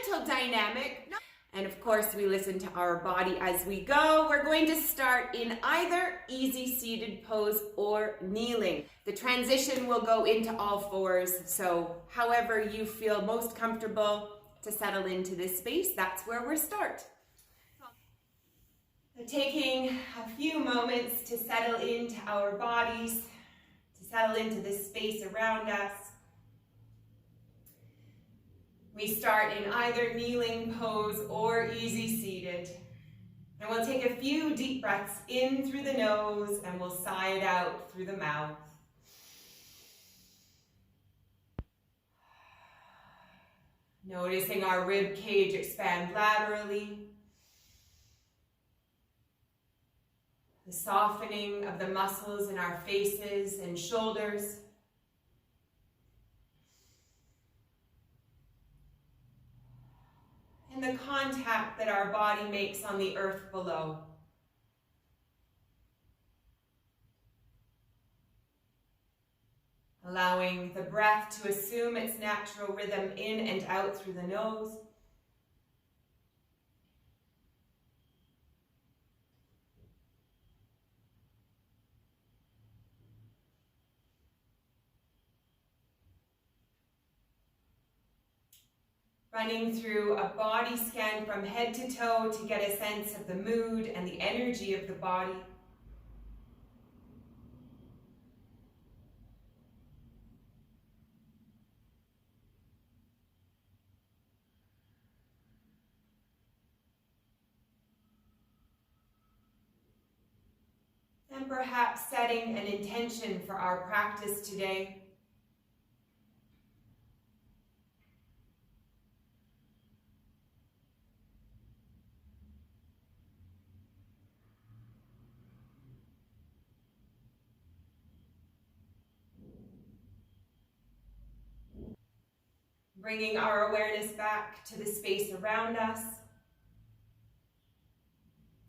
gentle dynamic. And of course, we listen to our body as we go. We're going to start in either easy seated pose or kneeling. The transition will go into all fours, so however you feel most comfortable to settle into this space, that's where we'll start. So taking a few moments to settle into our bodies, to settle into this space around us. We start in either kneeling pose or easy seated. And we'll take a few deep breaths in through the nose and we'll sigh it out through the mouth. Noticing our rib cage expand laterally. The softening of the muscles in our faces and shoulders. And the contact that our body makes on the earth below. Allowing the breath to assume its natural rhythm in and out through the nose. Running through a body scan from head to toe to get a sense of the mood and the energy of the body. And perhaps setting an intention for our practice today. Bringing our awareness back to the space around us,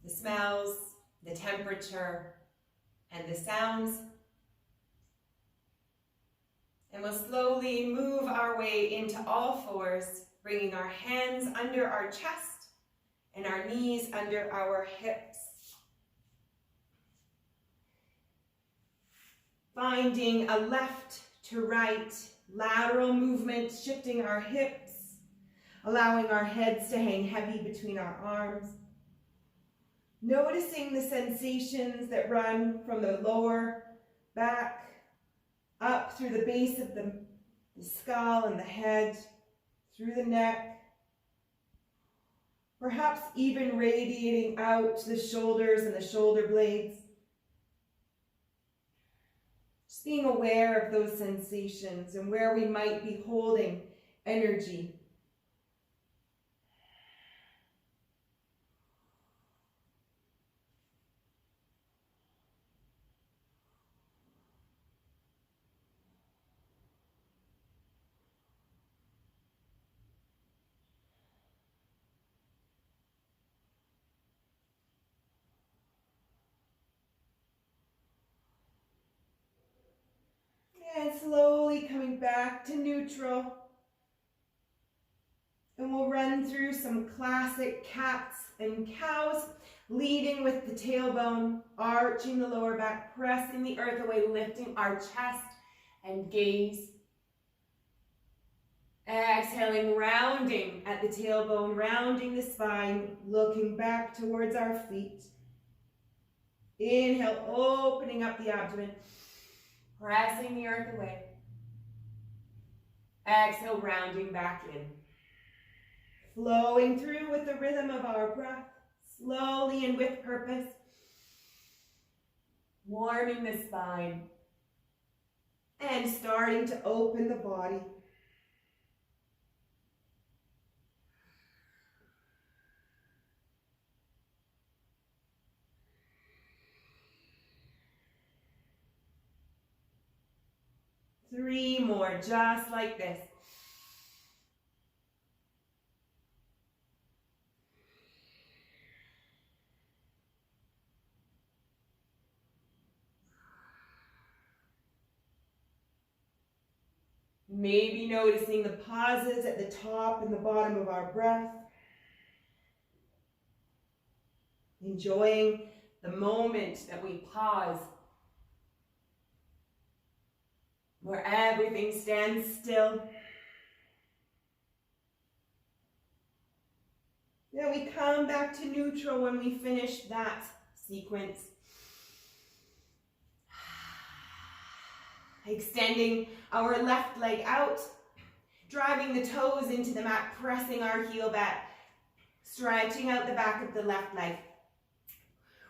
the smells, the temperature, and the sounds. And we'll slowly move our way into all fours, bringing our hands under our chest and our knees under our hips. Finding a left to right lateral movement, shifting our hips, allowing our heads to hang heavy between our arms. Noticing the sensations that run from the lower back up through the base of the skull and the head, through the neck, perhaps even radiating out to the shoulders and the shoulder blades. Just being aware of those sensations and where we might be holding energy. And slowly coming back to neutral. And we'll run through some classic cats and cows, leading with the tailbone, arching the lower back, pressing the earth away, lifting our chest and gaze. Exhaling, rounding at the tailbone, rounding the spine, looking back towards our feet. Inhale, opening up the abdomen. Pressing the earth away. Exhale, rounding back in. Flowing through with the rhythm of our breath, slowly and with purpose. Warming the spine. And starting to open the body. Three more, just like this. Maybe noticing the pauses at the top and the bottom of our breath. Enjoying the moment that we pause, where everything stands still. Then we come back to neutral when we finish that sequence. Extending our left leg out, driving the toes into the mat, pressing our heel back, stretching out the back of the left leg.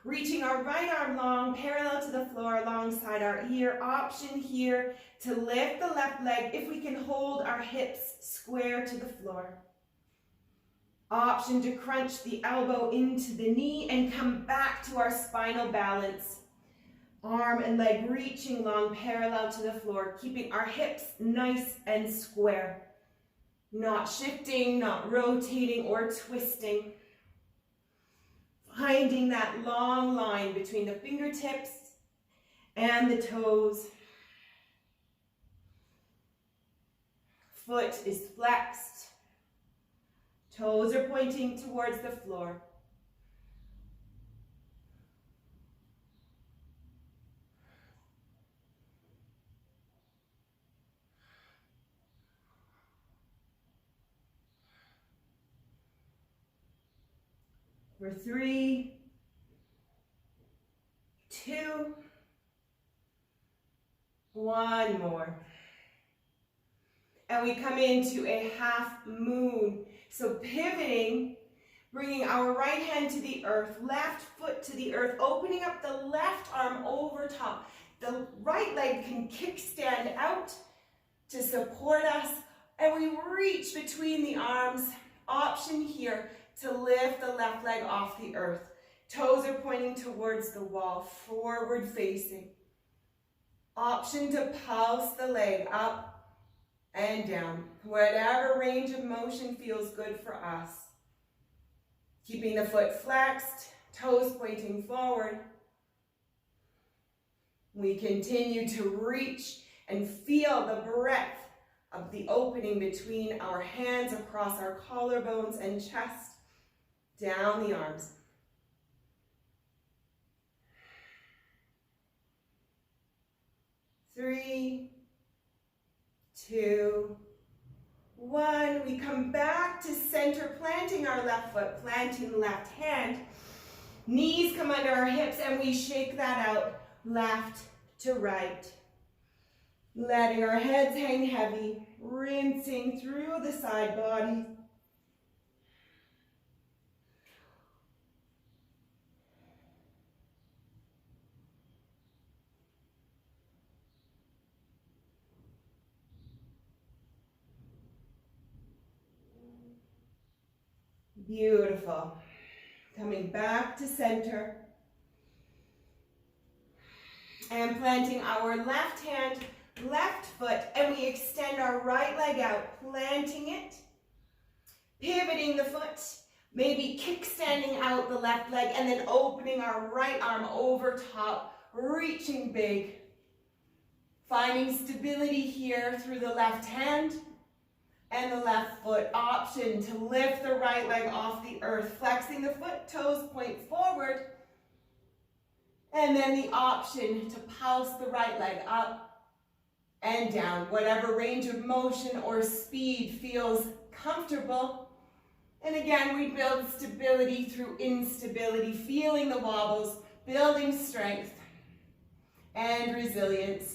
Reaching our right arm long, parallel to the floor alongside our ear. Option here to lift the left leg if we can hold our hips square to the floor. Option to crunch the elbow into the knee and come back to our spinal balance. Arm and leg reaching long, parallel to the floor, keeping our hips nice and square. Not shifting, not rotating or twisting. Finding that long line between the fingertips and the toes. Foot is flexed. Toes are pointing towards the floor. For 3, 2, 1 more. And we come into a half moon. So pivoting, bringing our right hand to the earth, left foot to the earth, opening up the left arm over top. The right leg can kickstand out to support us, and we reach between the arms. Option here to lift the left leg off the earth. Toes are pointing towards the wall, forward facing. Option to pulse the leg up and down. Whatever range of motion feels good for us. Keeping the foot flexed, toes pointing forward. We continue to reach and feel the breadth of the opening between our hands across our collarbones and chest, down the arms. Three, 2, 1. We come back to center, planting our left foot, planting the left hand. Knees come under our hips and we shake that out, left to right. Letting our heads hang heavy, rinsing through the side body. Beautiful. Coming back to center. And planting our left hand, left foot, and we extend our right leg out, planting it. Pivoting the foot, maybe kickstanding out the left leg, and then opening our right arm over top, reaching big. Finding stability here through the left hand and the left foot. Option to lift the right leg off the earth, flexing the foot, toes point forward. And then the option to pulse the right leg up and down. Whatever range of motion or speed feels comfortable. And again, we build stability through instability, feeling the wobbles, building strength and resilience.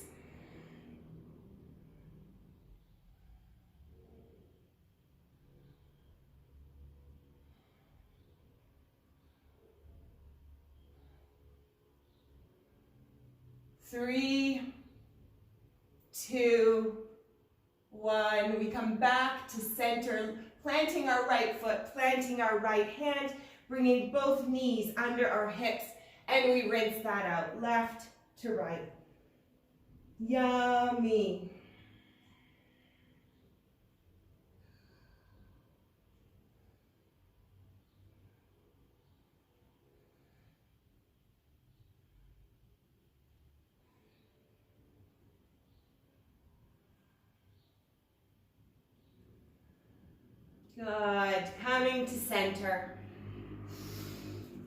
Three, 2, 1. We come back to center, planting our right foot, planting our right hand, bringing both knees under our hips, and we rinse that out, left to right. Yummy. Good. Coming to center.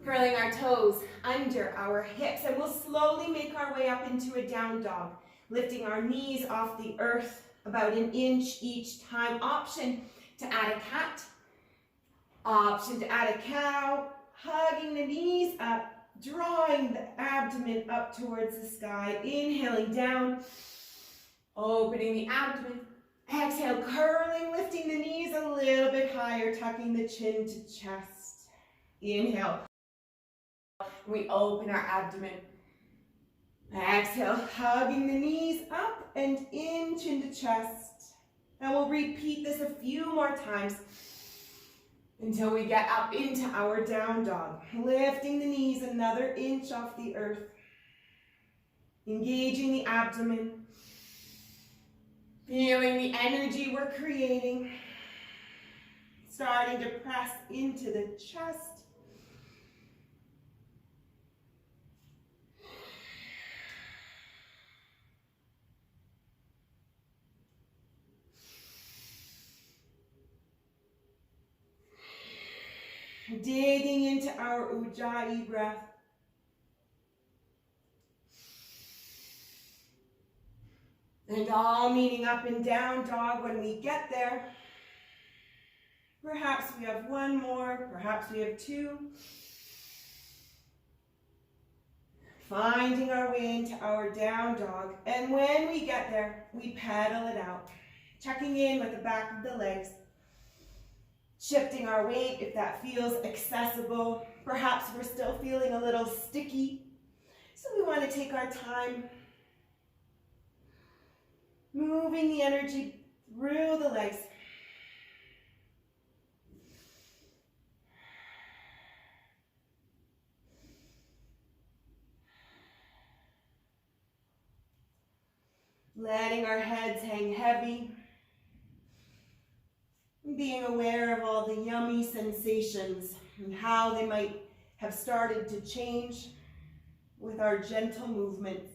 Curling our toes under our hips, and we'll slowly make our way up into a down dog, lifting our knees off the earth about an inch each time. Option to add a cat, option to add a cow, hugging the knees up, drawing the abdomen up towards the sky, inhaling down, opening the abdomen, exhale, curling, lifting the knees a little bit higher, tucking the chin to chest, inhale. We open our abdomen. Exhale, hugging the knees up and in, chin to chest. And we'll repeat this a few more times until we get up into our down dog. Lifting the knees another inch off the earth. Engaging the abdomen. Feeling the energy we're creating. Starting to press into the chest. Digging into our Ujjayi breath. And all meeting up and down dog when we get there. Perhaps we have one more, perhaps we have two. Finding our way into our down dog. And when we get there, we pedal it out. Checking in with the back of the legs. Shifting our weight if that feels accessible. Perhaps we're still feeling a little sticky. So we want to take our time. Moving the energy through the legs. Letting our heads hang heavy. Being aware of all the yummy sensations and how they might have started to change with our gentle movements.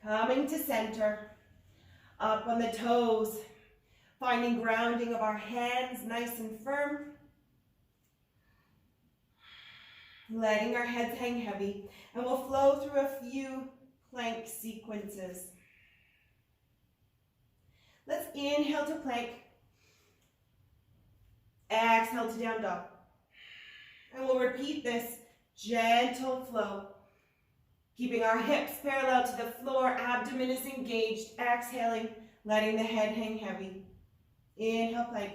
Coming to center, up on the toes, finding grounding of our hands nice and firm. Letting our heads hang heavy, and we'll flow through a few plank sequences. Let's inhale to plank, exhale to down dog, and we'll repeat this gentle flow, keeping our hips parallel to the floor, abdomen is engaged, exhaling, letting the head hang heavy. Inhale, plank,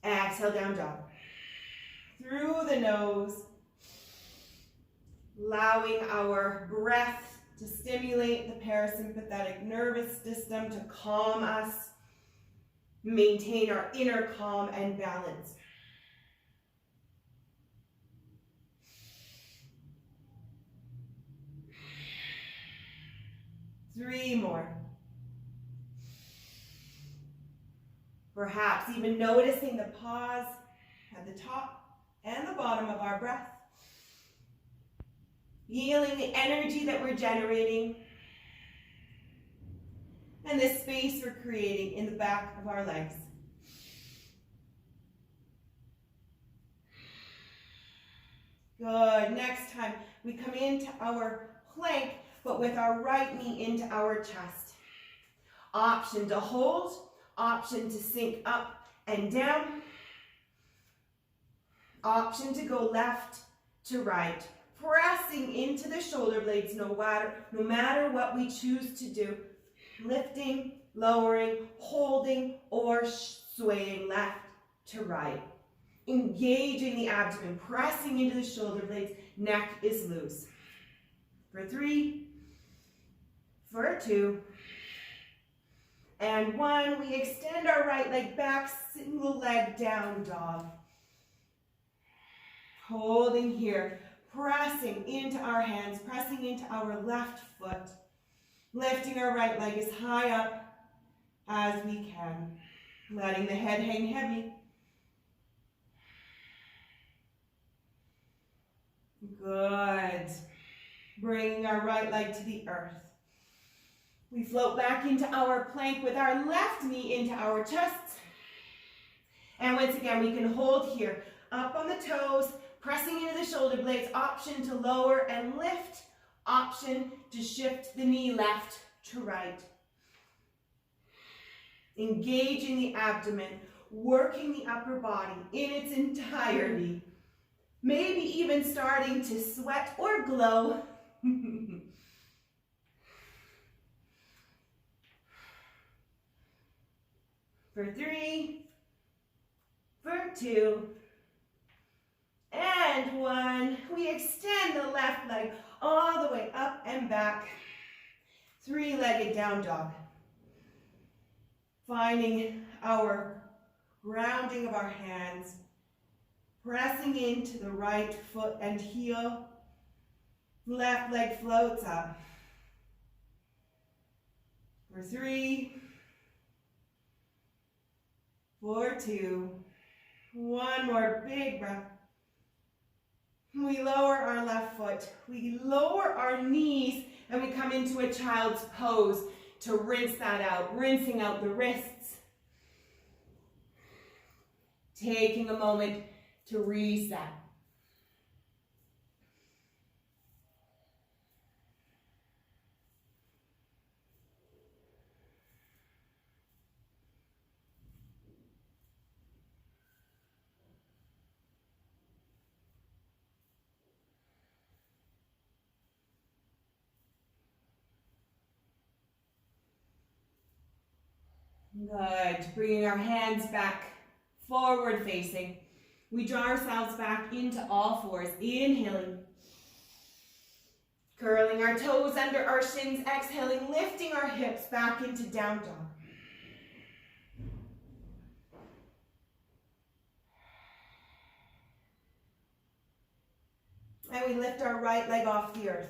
exhale, down dog. Through the nose, allowing our breath to stimulate the parasympathetic nervous system to calm us, maintain our inner calm and balance. Three more. Perhaps even noticing the pause at the top and the bottom of our breath. Feeling the energy that we're generating and the space we're creating in the back of our legs. Good. Next time we come into our plank, but with our right knee into our chest. Option to hold, option to sink up and down. Option to go left to right, pressing into the shoulder blades no matter what we choose to do. Lifting, lowering, holding, or swaying left to right. Engaging the abdomen, pressing into the shoulder blades, neck is loose. For 3, for 2, and 1. We extend our right leg back, single leg down dog. Holding here, pressing into our hands, pressing into our left foot, lifting our right leg as high up as we can, letting the head hang heavy. Good. Bringing our right leg to the earth. We float back into our plank with our left knee into our chest. And once again, we can hold here, up on the toes, pressing into the shoulder blades, option to lower and lift, option to shift the knee left to right. Engaging the abdomen, working the upper body in its entirety. Maybe even starting to sweat or glow. For 3, for 2, and 1. We extend the left leg all the way up and back. 3-legged down dog. Finding our grounding of our hands. Pressing into the right foot and heel. Left leg floats up. For 3, for 2, 1 more big breath. We lower our left foot, we lower our knees, and we come into a child's pose to rinse that out, rinsing out the wrists. Taking a moment to reset. Good. Bringing our hands back, forward facing. We draw ourselves back into all fours. Inhaling. Curling our toes under our shins. Exhaling, lifting our hips back into down dog. And we lift our right leg off the earth.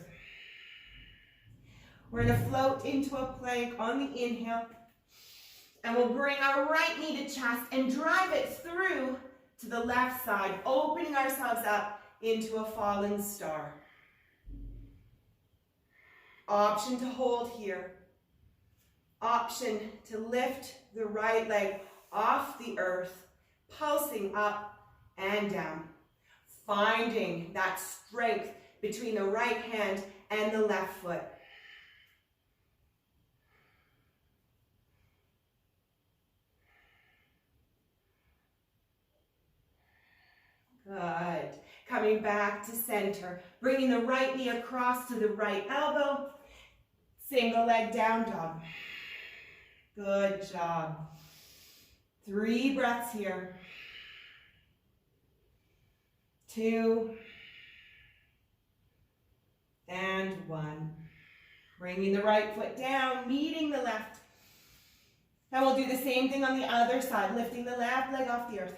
We're going to float into a plank on the inhale. And we'll bring our right knee to chest and drive it through to the left side, opening ourselves up into a falling star. Option to hold here. Option to lift the right leg off the earth, pulsing up and down. Finding that strength between the right hand and the left foot. Good. Coming back to center. Bringing the right knee across to the right elbow. Single leg down dog. Good job. 3 breaths here. 2. And 1. Bringing the right foot down, meeting the left. And we'll do the same thing on the other side, lifting the left leg off the earth.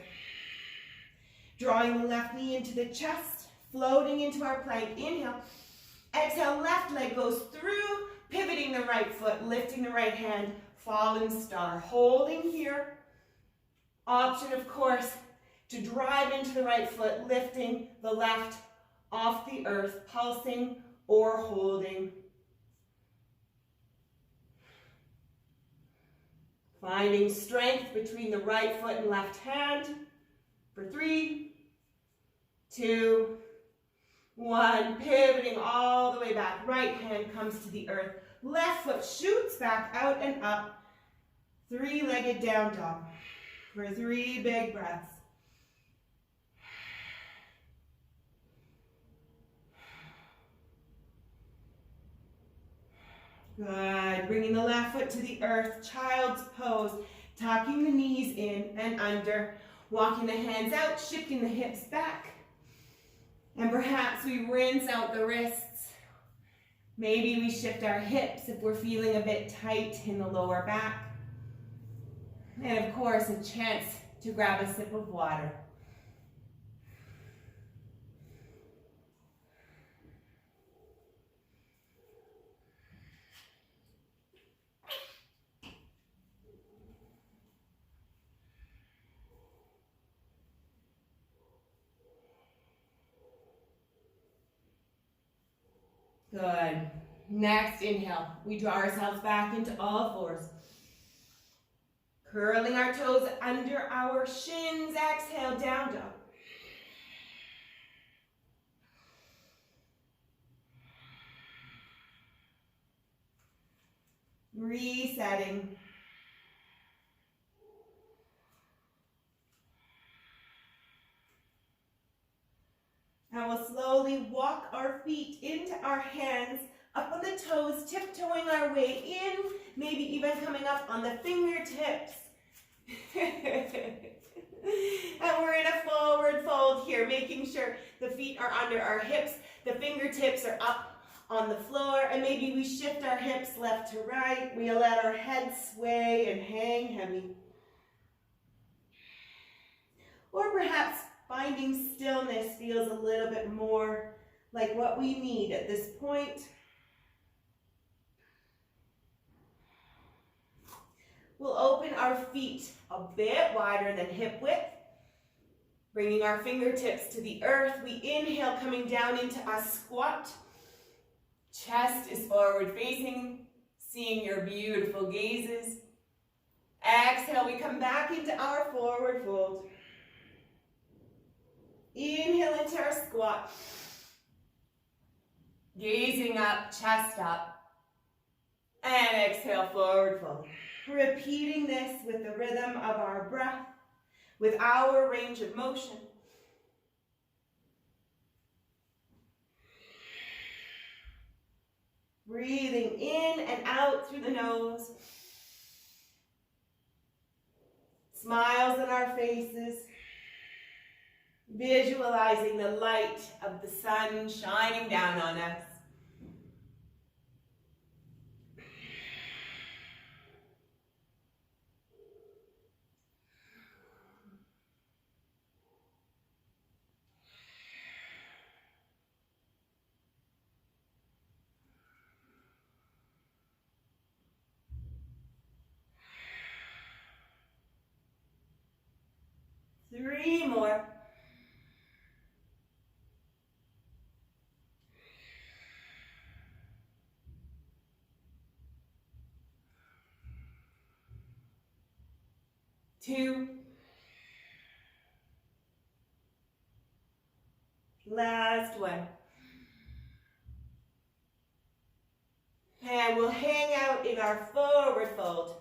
Drawing the left knee into the chest, floating into our plank. Inhale. Exhale, left leg goes through, pivoting the right foot, lifting the right hand, fallen star. Holding here. Option, of course, to drive into the right foot, lifting the left off the earth, pulsing or holding. Finding strength between the right foot and left hand. For 3, 2, 1. Pivoting all the way back. Right hand comes to the earth. Left foot shoots back out and up. 3-legged down dog. For 3 big breaths. Good. Bringing the left foot to the earth. Child's pose. Tucking the knees in and under. Walking the hands out, shifting the hips back. And perhaps we rinse out the wrists. Maybe we shift our hips if we're feeling a bit tight in the lower back. And of course, a chance to grab a sip of water. Good. Next inhale, we draw ourselves back into all fours. Curling our toes under our shins. Exhale, down dog. Resetting. And we'll slowly walk our feet into our hands, up on the toes, tiptoeing our way in, maybe even coming up on the fingertips. And we're in a forward fold here, making sure the feet are under our hips, the fingertips are up on the floor, and maybe we shift our hips left to right. We let our head sway and hang heavy. Or perhaps finding stillness feels a little bit more like what we need at this point. We'll open our feet a bit wider than hip width, bringing our fingertips to the earth. We inhale, coming down into a squat. Chest is forward facing, seeing your beautiful gazes. Exhale, we come back into our forward fold. Inhale into our squat. Gazing up, chest up. And exhale, forward fold. Repeating this with the rhythm of our breath, with our range of motion. Breathing in and out through the nose. Smiles on our faces. Visualizing the light of the sun shining down on us. Three more. Two. Last one. And we'll hang out in our forward fold.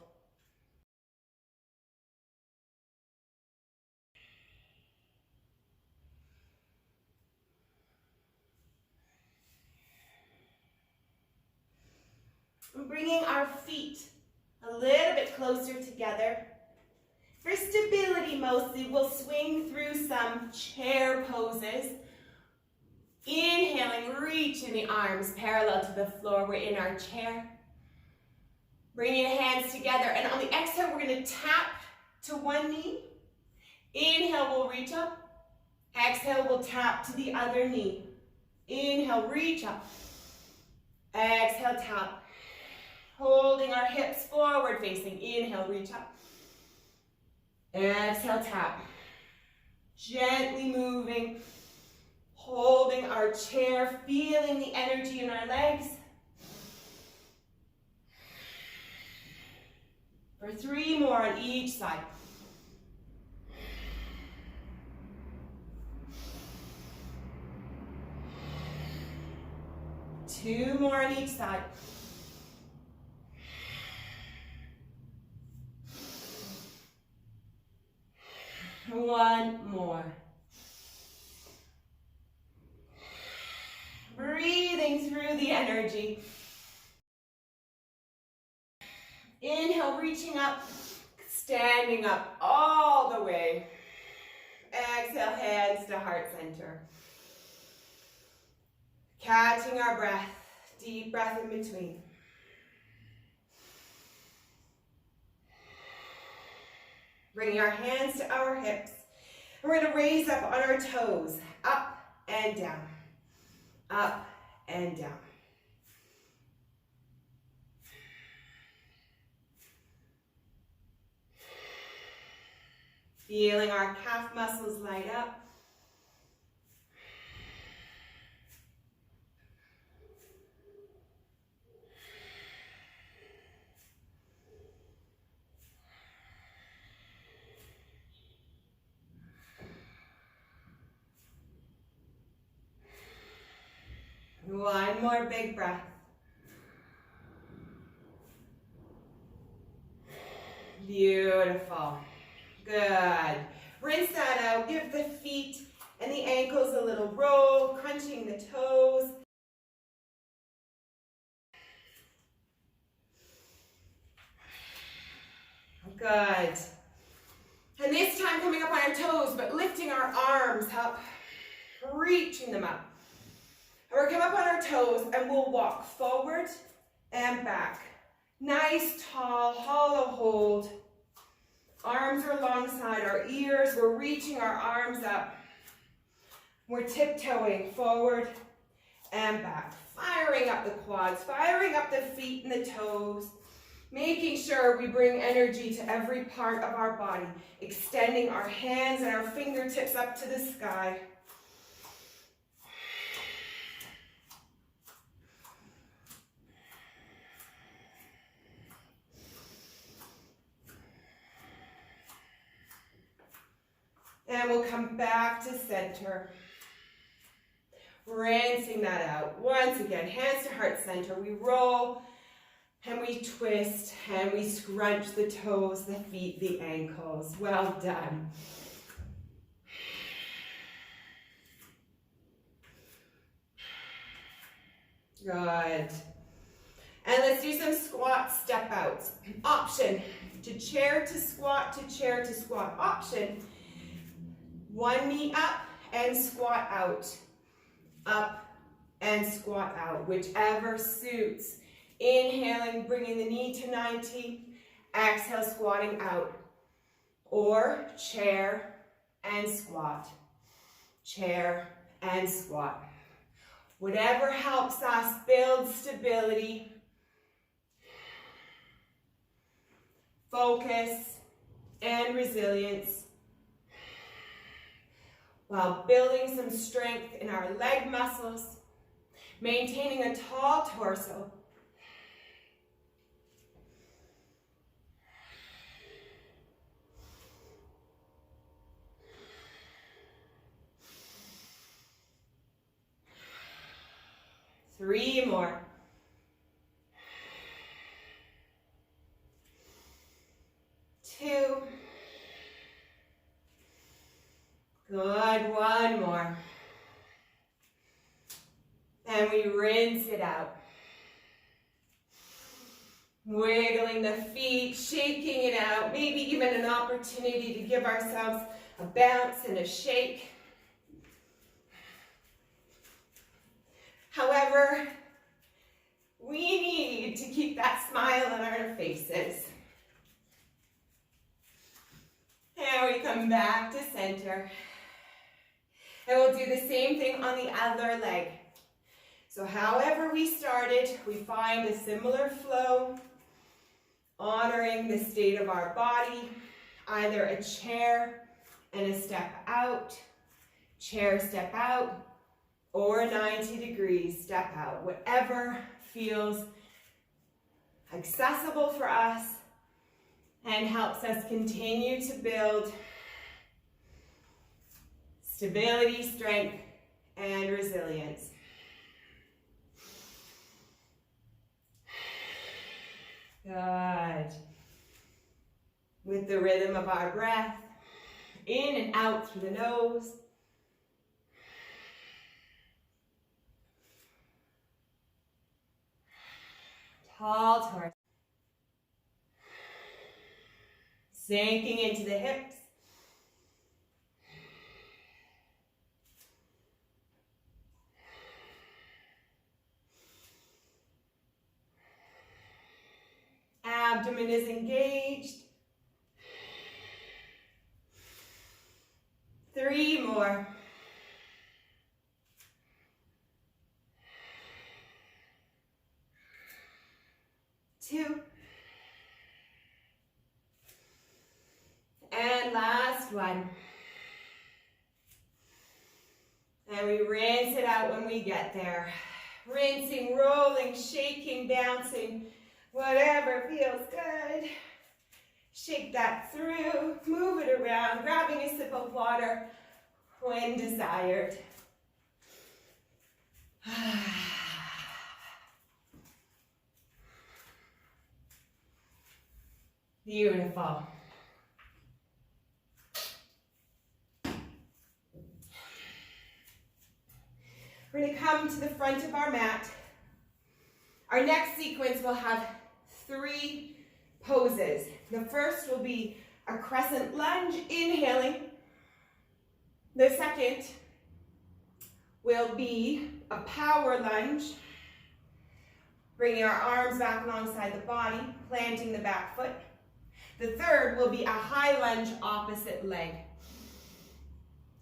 And bringing our feet a little bit closer together. For stability mostly, we'll swing through some chair poses. Inhaling, reaching the arms parallel to the floor. We're in our chair. Bringing the hands together, and on the exhale, we're going to tap to one knee. Inhale, we'll reach up. Exhale, we'll tap to the other knee. Inhale, reach up. Exhale, tap. Holding our hips forward facing. Inhale, reach up. Exhale, tap. Gently moving. Holding our chair, feeling the energy in our legs. For three more on each side. Two more on each side. One more. Breathing through the energy. Inhale, reaching up, standing up all the way. Exhale, hands to heart center. Catching our breath, deep breath in between. Bringing our hands to our hips. We're going to raise up on our toes, up and down, up and down. Feeling our calf muscles light up. One more big breath. Beautiful. Good. Rinse that out. Give the feet and the ankles a little roll, crunching the toes. Good. And this time coming up on our toes, but lifting our arms up, reaching them up. And we're coming up on our toes and we'll walk forward and back. Nice, tall, hollow hold. Arms are alongside our ears. We're reaching our arms up. We're tiptoeing forward and back. Firing up the quads, firing up the feet and the toes. Making sure we bring energy to every part of our body. Extending our hands and our fingertips up to the sky. And we'll come back to center. Rinsing that out. Once again, hands to heart center. We roll and we twist and we scrunch the toes, the feet, the ankles. Well done. Good. And let's do some squat step outs. Option to chair to squat to chair to squat. Option. One knee up and squat out. Up and squat out, whichever suits. Inhaling, bringing the knee to 90. Exhale, squatting out. Or chair and squat. Chair and squat. Whatever helps us build stability, focus, and resilience, while building some strength in our leg muscles, maintaining a tall torso. Three more. Two. Good, one more. And we rinse it out. Wiggling the feet, shaking it out, maybe even an opportunity to give ourselves a bounce and a shake. However, we need to keep that smile on our faces. And we come back to center. And we'll do the same thing on the other leg. So however we started, we find a similar flow, honoring the state of our body, either a chair and a step out, chair, step out, or 90 degrees, step out. Whatever feels accessible for us and helps us continue to build stability, strength, and resilience. Good. With the rhythm of our breath, in and out through the nose. Tall torso. Sinking into the hips. Abdomen is engaged. Three more. Two. And last one. And we rinse it out when we get there. Rinsing, rolling, shaking, bouncing, whatever feels good. Shake that through, move it around, grabbing a sip of water when desired. Beautiful. We're going to come to the front of our mat. Our next sequence will have 3 poses. The first will be a crescent lunge, inhaling. The second will be a power lunge, bringing our arms back alongside the body, planting the back foot. The third will be a high lunge, opposite leg.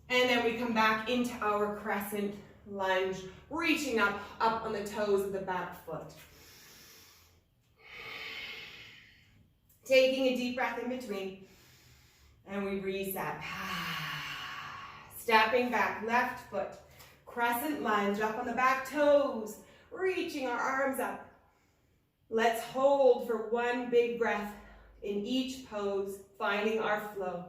And then we come back into our crescent lunge, reaching up on the toes of the back foot. Taking a deep breath in between, and we reset. Stepping back, left foot, crescent lunge, up on the back toes, reaching our arms up. Let's hold for 1 big breath in each pose, finding our flow.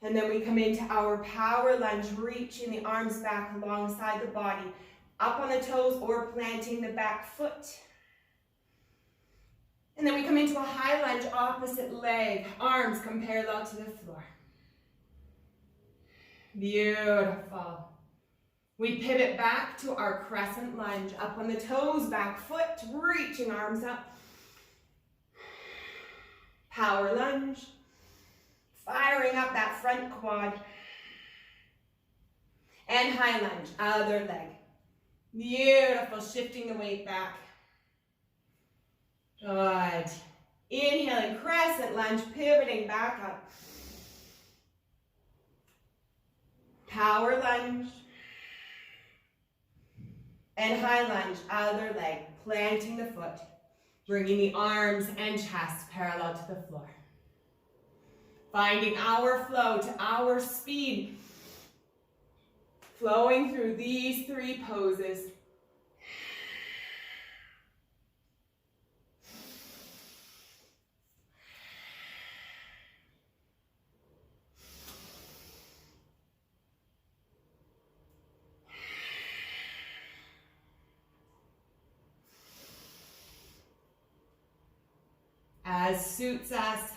And then we come into our power lunge, reaching the arms back alongside the body, up on the toes or planting the back foot. And then we come into a high lunge, opposite leg, arms come parallel to the floor. Beautiful. We pivot back to our crescent lunge, up on the toes, back foot, reaching arms up. Power lunge. Firing up that front quad. And high lunge, other leg. Beautiful, shifting the weight back. Good. Inhaling, crescent lunge, pivoting back up. Power lunge. And high lunge, other leg, planting the foot. Bringing the arms and chest parallel to the floor. Finding our flow to our speed. Flowing through these 3 poses. As suits us.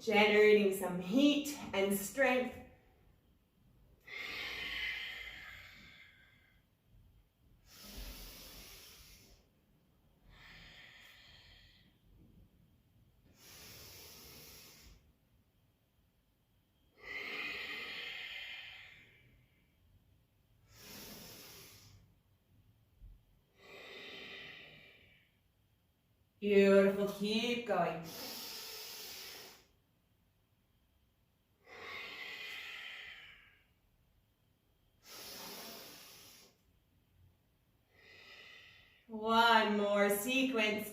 Generating some heat and strength. Beautiful, keep going. One more sequence.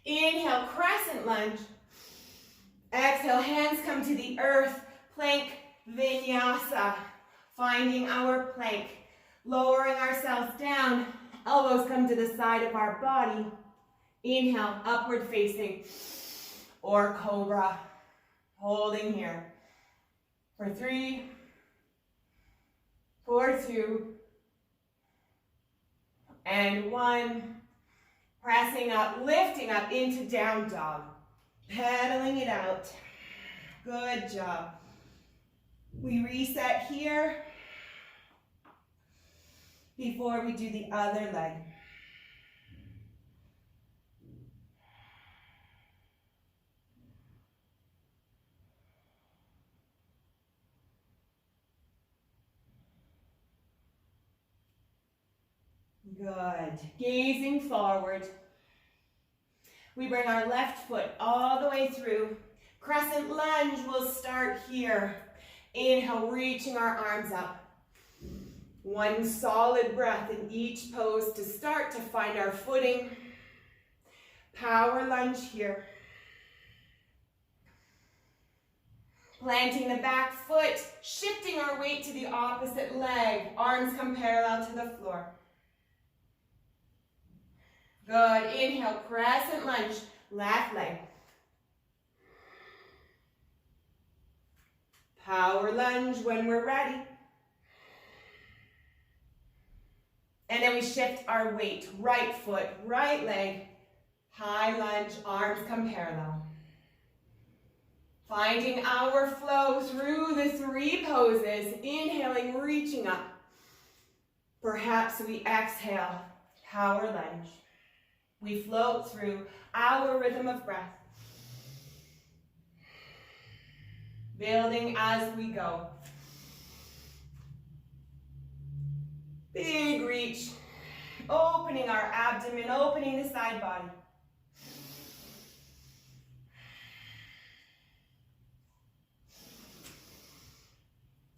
Inhale, crescent lunge. Exhale, hands come to the earth, plank vinyasa. Finding our plank, lowering ourselves down, elbows come to the side of our body. Inhale, upward facing, or cobra. Holding here for 3, for 2, and 1. Pressing up, lifting up into down dog. Pedaling it out. Good job. We reset here before we do the other leg. Good. Gazing forward. We bring our left foot all the way through. Crescent lunge will start here. Inhale, reaching our arms up. 1 solid breath in each pose to start to find our footing. Power lunge here. Planting the back foot, shifting our weight to the opposite leg. Arms come parallel to the floor. Good. Inhale, crescent lunge, left leg. Power lunge when we're ready. And then we shift our weight. Right foot, right leg, high lunge, arms come parallel. Finding our flow through the three poses. Inhaling, reaching up. Perhaps we exhale, power lunge. We float through our rhythm of breath. Building as we go. Big reach. Opening our abdomen, opening the side body.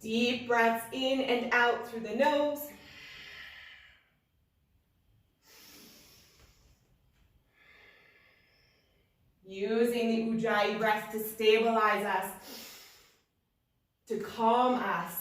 Deep breaths in and out through the nose. Using the Ujjayi breath to stabilize us, to calm us.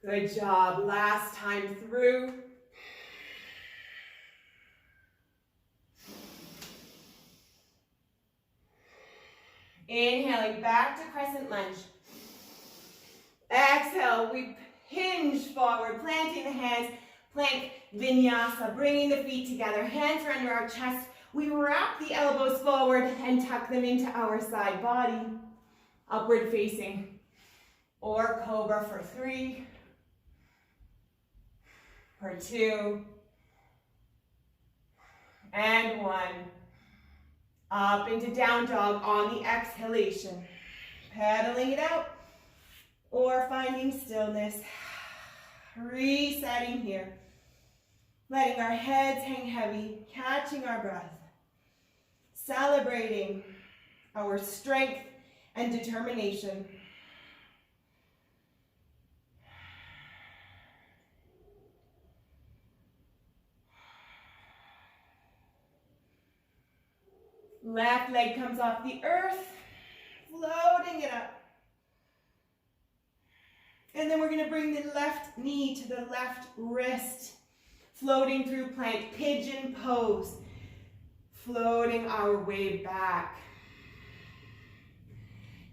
Good job. Last time through. Inhaling back to crescent lunge. Exhale, we hinge forward, planting the hands, plank vinyasa, bringing the feet together, hands are under our chest. We wrap the elbows forward and tuck them into our side body. Upward facing or cobra for 3, for 2, and 1. Up into down dog on the exhalation. Pedaling it out or finding stillness. Resetting here. Letting our heads hang heavy, catching our breath. Celebrating our strength and determination. Left leg comes off the earth, floating it up. And then we're going to bring the left knee to the left wrist, floating through plank, pigeon pose, floating our way back.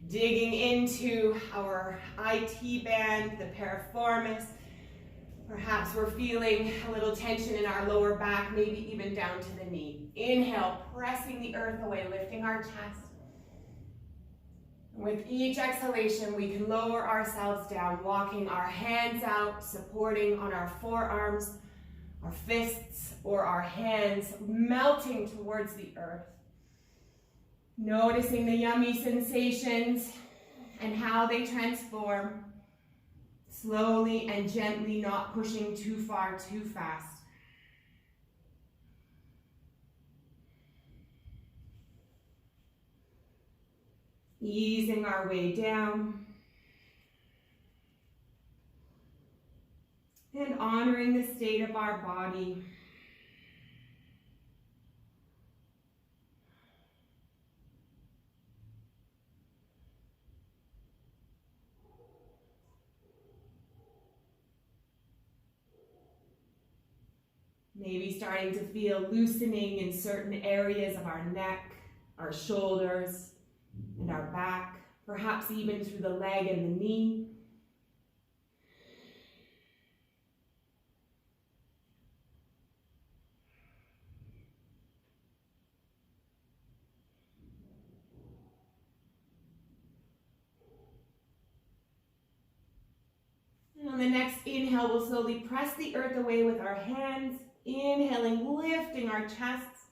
Digging into our IT band, the piriformis. Perhaps we're feeling a little tension in our lower back, maybe even down to the knee. Inhale, pressing the earth away, lifting our chest. With each exhalation, we can lower ourselves down, walking our hands out, supporting on our forearms, our fists, or our hands, melting towards the earth. Noticing the yummy sensations and how they transform. Slowly and gently, not pushing too far, too fast. Easing our way down. And honoring the state of our body. Maybe starting to feel loosening in certain areas of our neck, our shoulders, and our back, perhaps even through the leg and the knee. And on the next inhale, we'll slowly press the earth away with our hands. Inhaling, lifting our chests,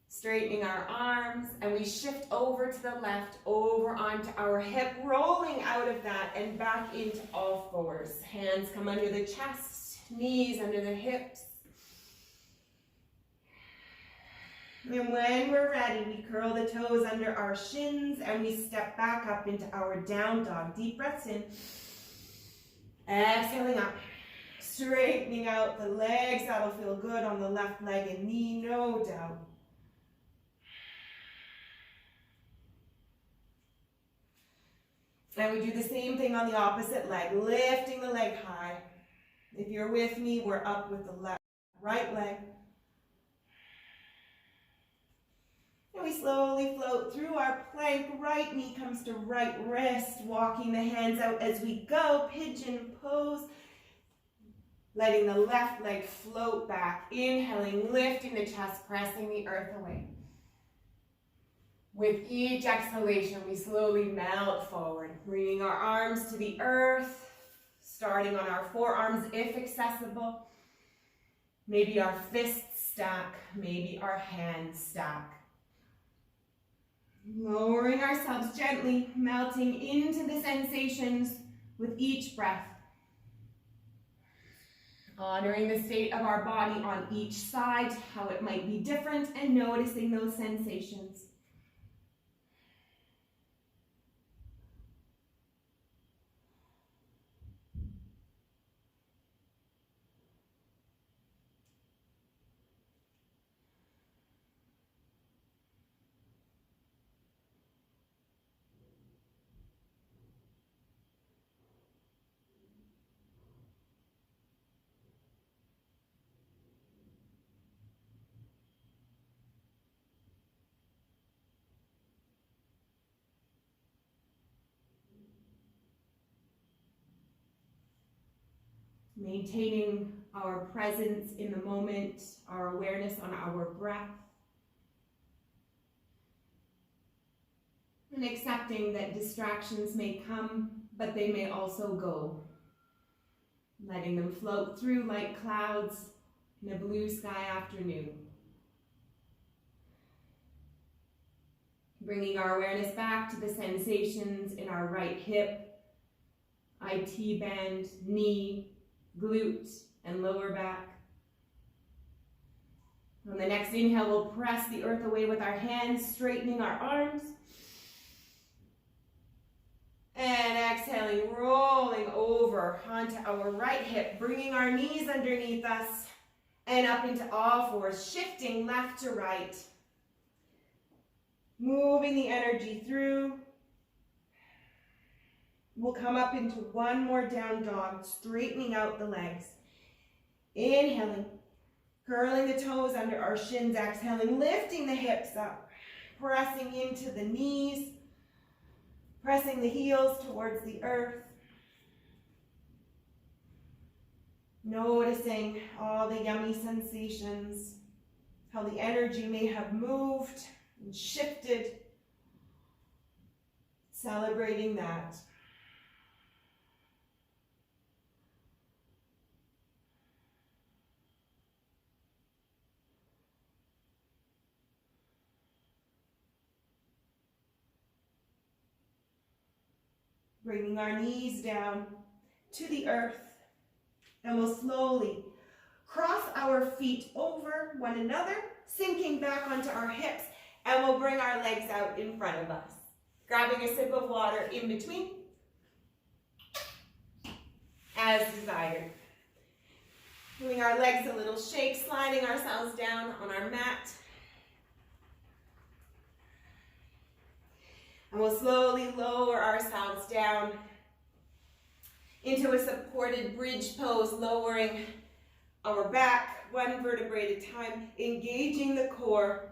straightening our arms, and we shift over to the left, over onto our hip, rolling out of that and back into all fours. Hands come under the chest, knees under the hips. And when we're ready, we curl the toes under our shins and we step back up into our down dog. Deep breaths in. Exhaling up. Straightening out the legs. That'll feel good on the left leg and knee, no doubt. And we do the same thing on the opposite leg, lifting the leg high. If you're with me, we're up with the left, right leg. And we slowly float through our plank. Right knee comes to right wrist, walking the hands out as we go. Pigeon pose. Letting the left leg float back. Inhaling, lifting the chest, pressing the earth away. With each exhalation, we slowly melt forward, bringing our arms to the earth, starting on our forearms if accessible. Maybe our fists stack, maybe our hands stack. Lowering ourselves gently, melting into the sensations with each breath. Honoring the state of our body on each side, how it might be different, and noticing those sensations. Maintaining our presence in the moment, our awareness on our breath. And accepting that distractions may come, but they may also go. Letting them float through like clouds in a blue sky afternoon. Bringing our awareness back to the sensations in our right hip, IT band, knee, glute, and lower back. On the next inhale, we'll press the earth away with our hands, straightening our arms. And exhaling, rolling over onto our right hip, bringing our knees underneath us and up into all fours, shifting left to right. Moving the energy through. We'll come up into one more down dog, straightening out the legs. Inhaling, curling the toes under our shins, exhaling, lifting the hips up, pressing into the knees, pressing the heels towards the earth. Noticing all the yummy sensations, how the energy may have moved and shifted. Celebrating that. Bringing our knees down to the earth, and we'll slowly cross our feet over one another, sinking back onto our hips, and we'll bring our legs out in front of us. Grabbing a sip of water in between, as desired. Doing our legs a little shake, sliding ourselves down on our mat. And we'll slowly lower ourselves down into a supported bridge pose, lowering our back one vertebrae at a time, engaging the core,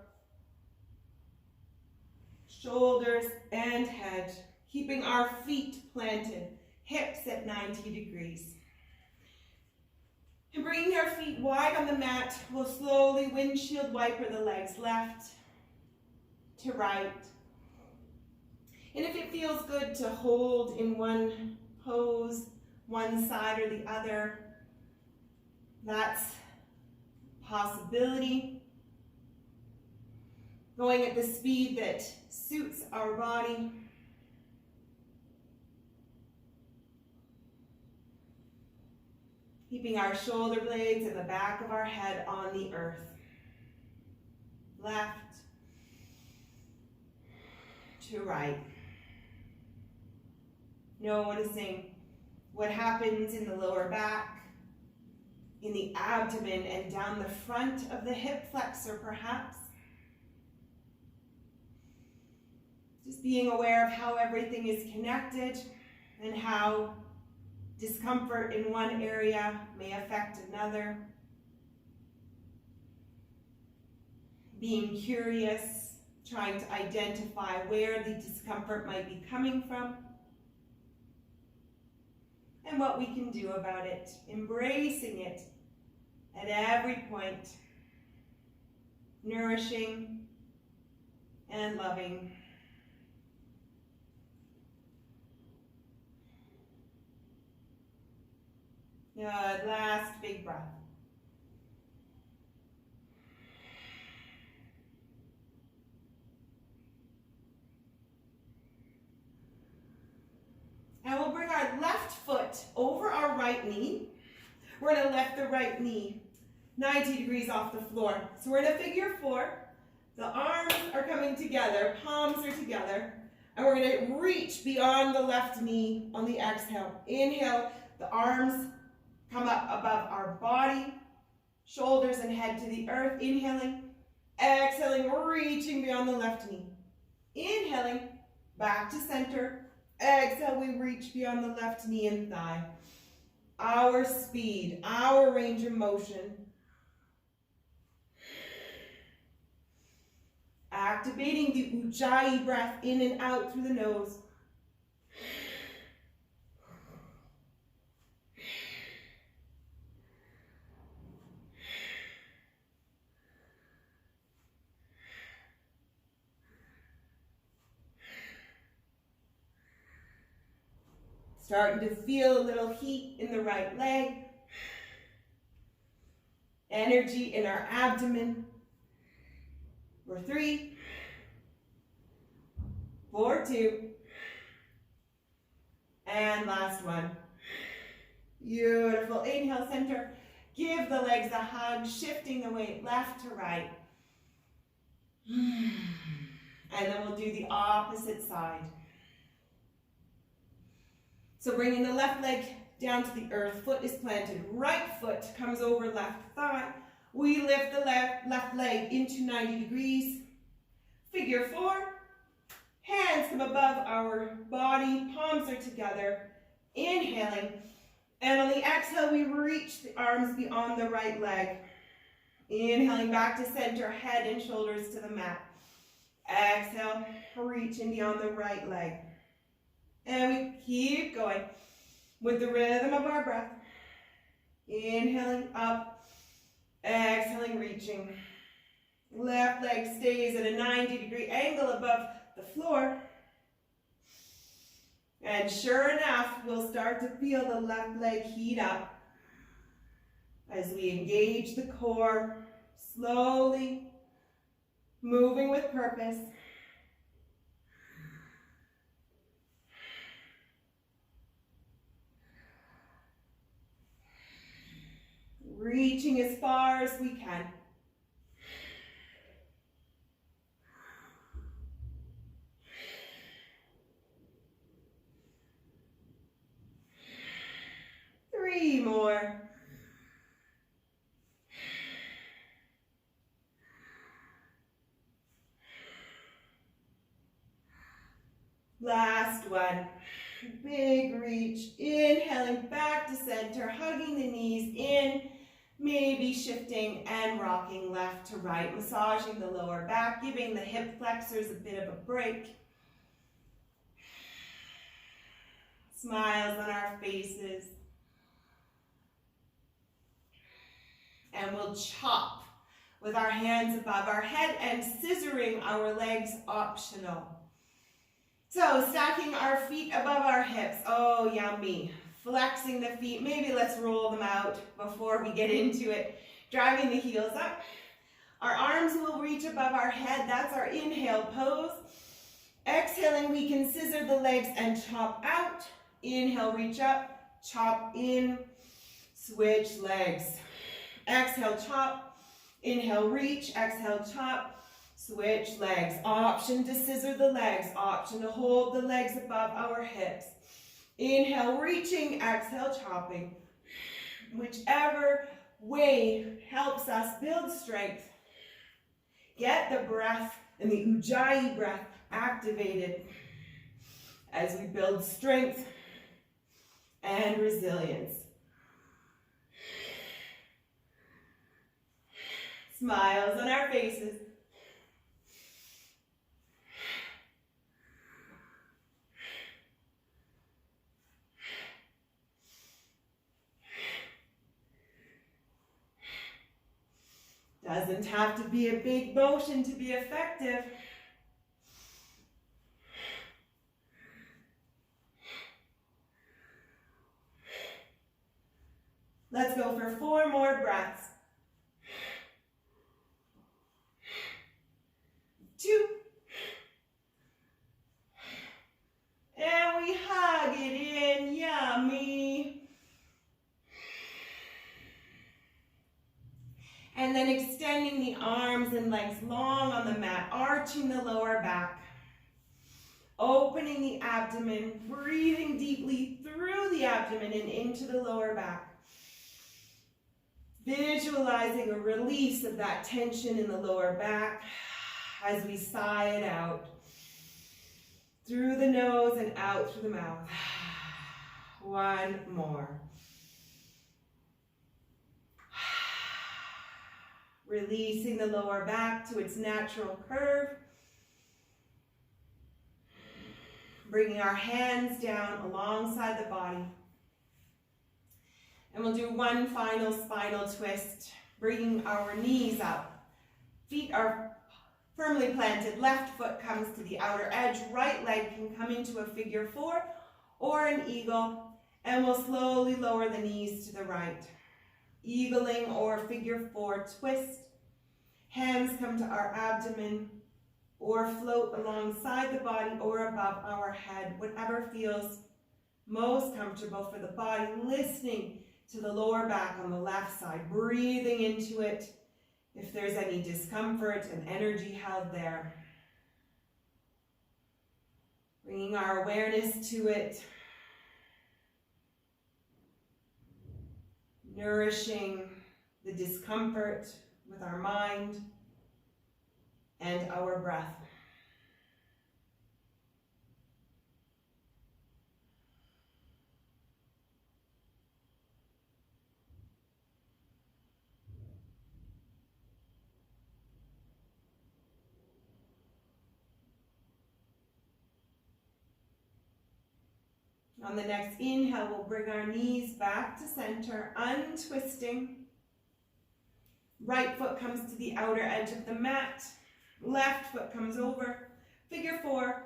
shoulders and head, keeping our feet planted, hips at 90 degrees. And bringing our feet wide on the mat, we'll slowly windshield wiper the legs left to right. And if it feels good to hold in one pose, one side or the other, that's a possibility. Going at the speed that suits our body. Keeping our shoulder blades and the back of our head on the earth. left to right. Noticing what happens in the lower back, in the abdomen, and down the front of the hip flexor perhaps. Just being aware of how everything is connected and how discomfort in one area may affect another. Being curious, trying to identify where the discomfort might be coming from and what we can do about it, embracing it at every point, nourishing and loving. Good, last big breath. And we'll bring our left foot over our right knee. We're going to lift the right knee 90 degrees off the floor. So we're in a figure four. The arms are coming together, palms are together, and we're going to reach beyond the left knee on the exhale. Inhale, the arms come up above our body, shoulders and head to the earth. Inhaling, exhaling, reaching beyond the left knee. Inhaling, back to center. Exhale, we reach beyond the left knee and thigh. Our speed, our range of motion. Activating the Ujjayi breath in and out through the nose. Starting to feel a little heat in the right leg. Energy in our abdomen. For 3, 4, 2, and last one. Beautiful. Inhale, center. Give the legs a hug, shifting the weight left to right. And then we'll do the opposite side. So bringing the left leg down to the earth, foot is planted, right foot comes over left thigh. We lift the left leg into 90 degrees. Figure four. Hands come above our body, palms are together. Inhaling. And on the exhale, we reach the arms beyond the right leg. Inhaling back to center, head and shoulders to the mat. Exhale, reaching beyond the right leg. And we keep going with the rhythm of our breath. Inhaling up. Exhaling, reaching. Left leg stays at a 90-degree angle above the floor. And sure enough, we'll start to feel the left leg heat up as we engage the core, slowly moving with purpose. Reaching as far as we can. Three more. Last one. Big reach. Inhaling back to center, hugging the knees in. Maybe shifting and rocking left to right, massaging the lower back, giving the hip flexors a bit of a break. Smiles on our faces. And we'll chop with our hands above our head and scissoring our legs optional. So stacking our feet above our hips. Oh, yummy. Flexing the feet, maybe let's roll them out before we get into it. Driving the heels up. Our arms will reach above our head, that's our inhale pose. Exhaling, we can scissor the legs and chop out. Inhale, reach up, chop in, switch legs. Exhale, chop, inhale, reach, exhale, chop. Switch legs. Option to scissor the legs. Option to hold the legs above our hips. Inhale, reaching. Exhale, chopping. Whichever way helps us build strength. Get the breath and the Ujjayi breath activated as we build strength and resilience. Smiles on our faces. Doesn't have to be a big motion to be effective. Let's go for 4 more breaths. 2. And we hug it in, yummy. And then extending the arms and legs long on the mat, arching the lower back. Opening the abdomen, breathing deeply through the abdomen and into the lower back. Visualizing a release of that tension in the lower back as we sigh it out. Through the nose and out through the mouth. 1 more. Releasing the lower back to its natural curve. Bringing our hands down alongside the body. And we'll do 1 final spinal twist, bringing our knees up. Feet are firmly planted. Left foot comes to the outer edge. Right leg can come into a figure 4 or an eagle. And we'll slowly lower the knees to the right. Eagling or figure 4 twist. Hands come to our abdomen or float alongside the body or above our head. Whatever feels most comfortable for the body. Listening to the lower back on the left side. Breathing into it if there's any discomfort and energy held there. Bringing our awareness to it. Nourishing the discomfort with our mind and our breath. On the next inhale, we'll bring our knees back to center, untwisting. Right foot comes to the outer edge of the mat. Left foot comes over, figure 4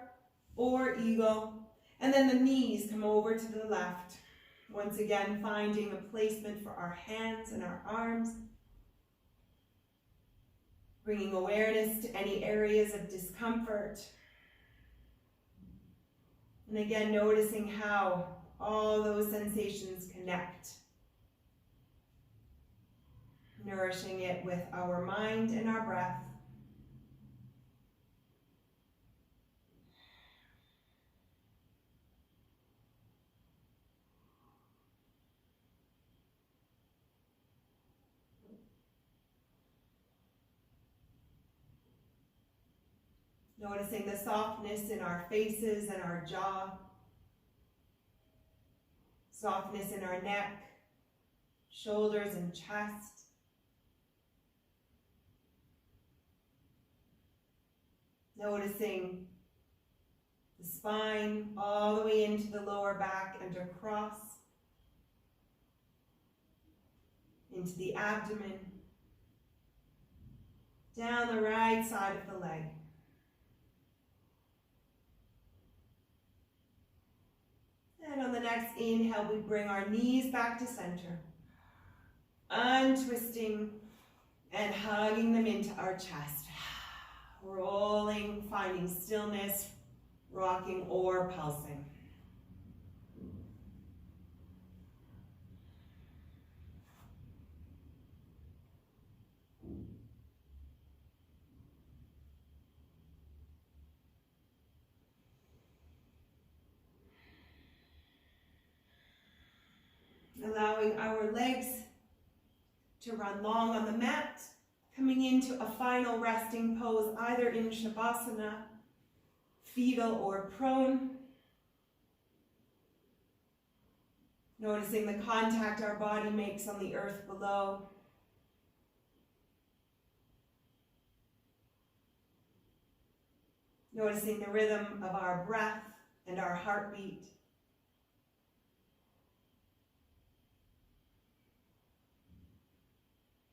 or eagle. And then the knees come over to the left. Once again, finding a placement for our hands and our arms. Bringing awareness to any areas of discomfort. And again, noticing how all those sensations connect. Nourishing it with our mind and our breath. Noticing the softness in our faces and our jaw. Softness in our neck, shoulders and chest. Noticing the spine all the way into the lower back and across. Into the abdomen. Down the right side of the leg. And on the next inhale, we bring our knees back to center. Untwisting and hugging them into our chest. Rolling, finding stillness, rocking or pulsing. Allowing our legs to run long on the mat, coming into a final resting pose, either in Shavasana, fetal or prone. Noticing the contact our body makes on the earth below. Noticing the rhythm of our breath and our heartbeat.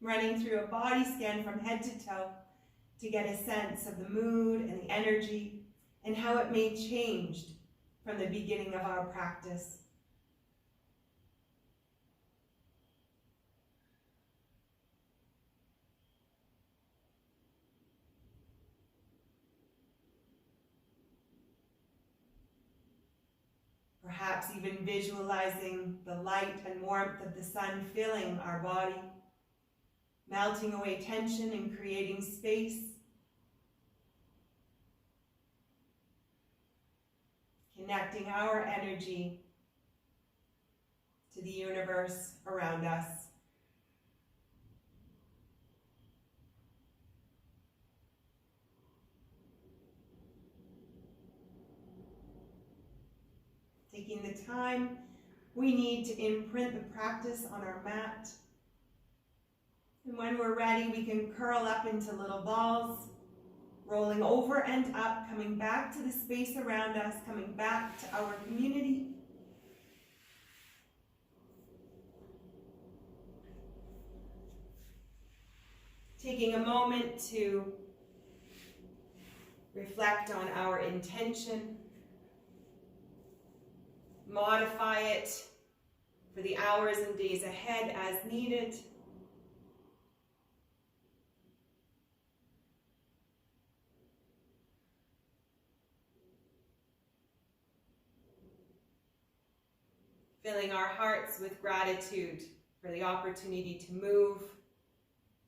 Running through a body scan from head to toe to get a sense of the mood and the energy and how it may change from the beginning of our practice. Perhaps even visualizing the light and warmth of the sun filling our body, melting away tension and creating space. Connecting our energy to the universe around us. Taking the time we need to imprint the practice on our mat. And when we're ready, we can curl up into little balls, rolling over and up, coming back to the space around us, coming back to our community. Taking a moment to reflect on our intention, modify it for the hours and days ahead as needed. Filling our hearts with gratitude for the opportunity to move,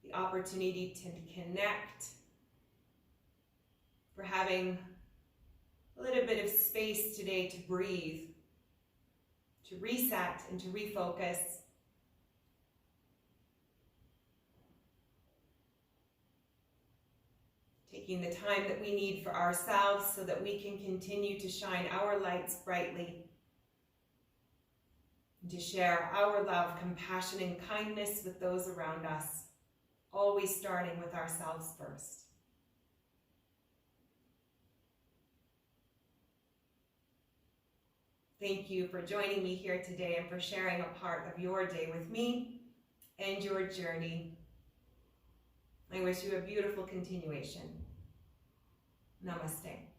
the opportunity to connect, for having a little bit of space today to breathe, to reset and to refocus. Taking the time that we need for ourselves so that we can continue to shine our lights brightly, and to share our love, compassion, and kindness with those around us, always starting with ourselves first. Thank you for joining me here today and for sharing a part of your day with me and your journey. I wish you a beautiful continuation. Namaste.